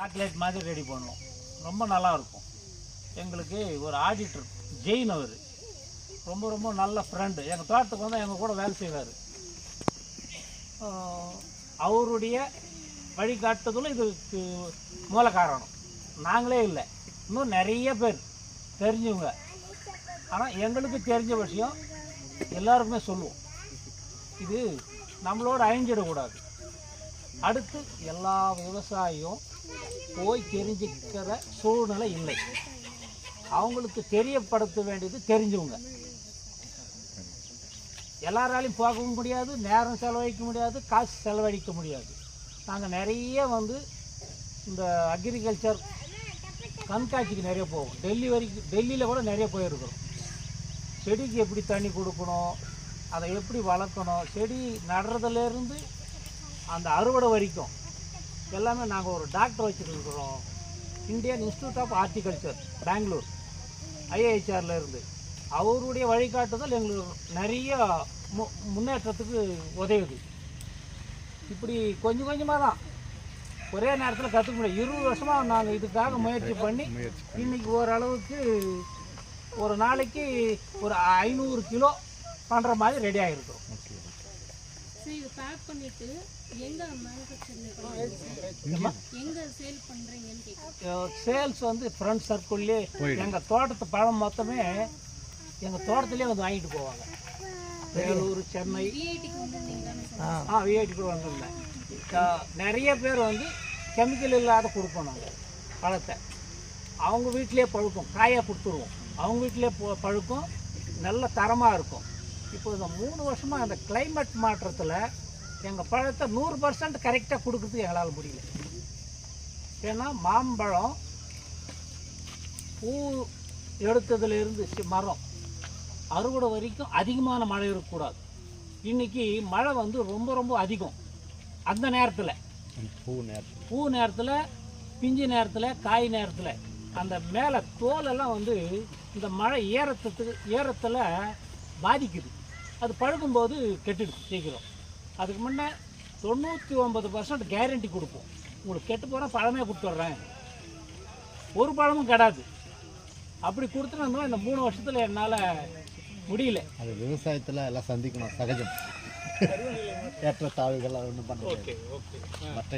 Chocolate மாதிரி ready பண்ணுவோம். ரொம்ப நல்லாயிருக்கும். எங்களுக்கு ஒரு ஆடிட்டர் ஜெயின், அவர் ரொம்ப ரொம்ப நல்ல ஃப்ரெண்டு. எங்கள் தோட்டத்துக்கு வந்து எங்கள் கூட வேலை செய்வார். அவருடைய வழிகாட்டுதலும் இதுக்கு மூல காரணம். நாங்களே இல்லை, இன்னும் நிறைய பேர் தெரிஞ்சவங்க. ஆனால் எங்களுக்கு தெரிஞ்ச விஷயம் எல்லாருக்குமே சொல்லுவோம். இது நம்மளோட அழிஞ்சிடக்கூடாது. அடுத்து எல்லா விவசாயியும் போய் தெரிஞ்சுக்கிற சூழ்நிலை இல்லை. அவங்களுக்கு தெரியப்படுத்த வேண்டியது தெரிஞ்சவங்க. எல்லாராலையும் போகவும் முடியாது, நேரம் செலவழிக்க முடியாது, காசு செலவழிக்க முடியாது. நாங்கள் நிறைய வந்து இந்த அக்ரிகல்ச்சர் கண்காட்சிக்கு நிறைய போவோம். டெல்லியில் கூட நிறைய போயிருக்கிறோம். செடிக்கு எப்படி தண்ணி கொடுக்கணும், அதை எப்படி வளர்க்கணும், செடி நடுறதுலேருந்து அந்த அறுவடை வரைக்கும் எல்லாமே நாங்கள் ஒரு டாக்டர் வச்சுட்டு இருக்கிறோம். Indian institute of horticulture, Bangalore, IIHRல இருந்து. அவருடைய வழிகாட்டுதல் எங்களுக்கு நிறைய முன்னேற்றத்துக்கு உதவுது. இப்படி கொஞ்சம் கொஞ்சமாக தான் ஒரே நேரத்தில் கற்றுக்க முடியும். 20 வருஷமாக நாங்கள் இதுக்காக முயற்சி பண்ணி இன்றைக்கி ஓரளவுக்கு ஒரு நாளைக்கு ஒரு 500 கிலோ பண்ணுற மாதிரி ரெடி ஆகிருக்கிறோம். சேல்ஸ் வந்து ஃப்ரெண்ட் சர்க்கிள்லேயே எங்கள் தோட்டத்து பழம் மொத்தமே எங்கள் தோட்டத்துலேயே வந்து வாங்கிட்டு போவாங்க. வேலூர், சென்னை, விஐடி கூட வந்திருந்தேன். நிறைய பேர் வந்து கெமிக்கல் இல்லாத கொடுக்கணும் பழத்தை. அவங்க வீட்டிலே பழுக்கும், காயாக கொடுத்துருவோம். அவங்க வீட்டிலே பழுக்கும், நல்ல தரமாக இருக்கும். இப்போ இந்த 3 வருஷமாக அந்த கிளைமேட் மாற்றத்தில் எங்கள் பழத்தை 100% கரெக்டாக கொடுக்குறதுக்கு எங்களால் முடியல. ஏன்னா மாம்பழம் பூ எடுத்ததுலேருந்து மரம் அறுவடை வரைக்கும் அதிகமான மழை இருக்கக்கூடாது. இன்றைக்கி மழை வந்து ரொம்ப ரொம்ப அதிகம். அந்த நேரத்தில் பூ நேரத்தில், பிஞ்சு நேரத்தில், காய் நேரத்தில் அந்த மேலே தோலெல்லாம் வந்து இந்த மழை ஏறத்தில் பாதிக்குது. அது பழுக்கும்போது கெட்டுடுது சீக்கிரம். அதுக்கு முன்னே 99% கேரண்டி கொடுப்போம். உங்களுக்கு கெட்டு போனால் பழமே கொடுத்துட்றேன், ஒரு பழமும் கெடாது. அப்படி கொடுத்துட்டு இந்த 3 வருஷத்தில் என்னால் முடியல. அது விவசாயத்தில் எல்லாம் சந்திக்கணும், சகஜம். ஏற்ற தாழ்வுகள் ஒன்றும் பண்ண. ஓகே.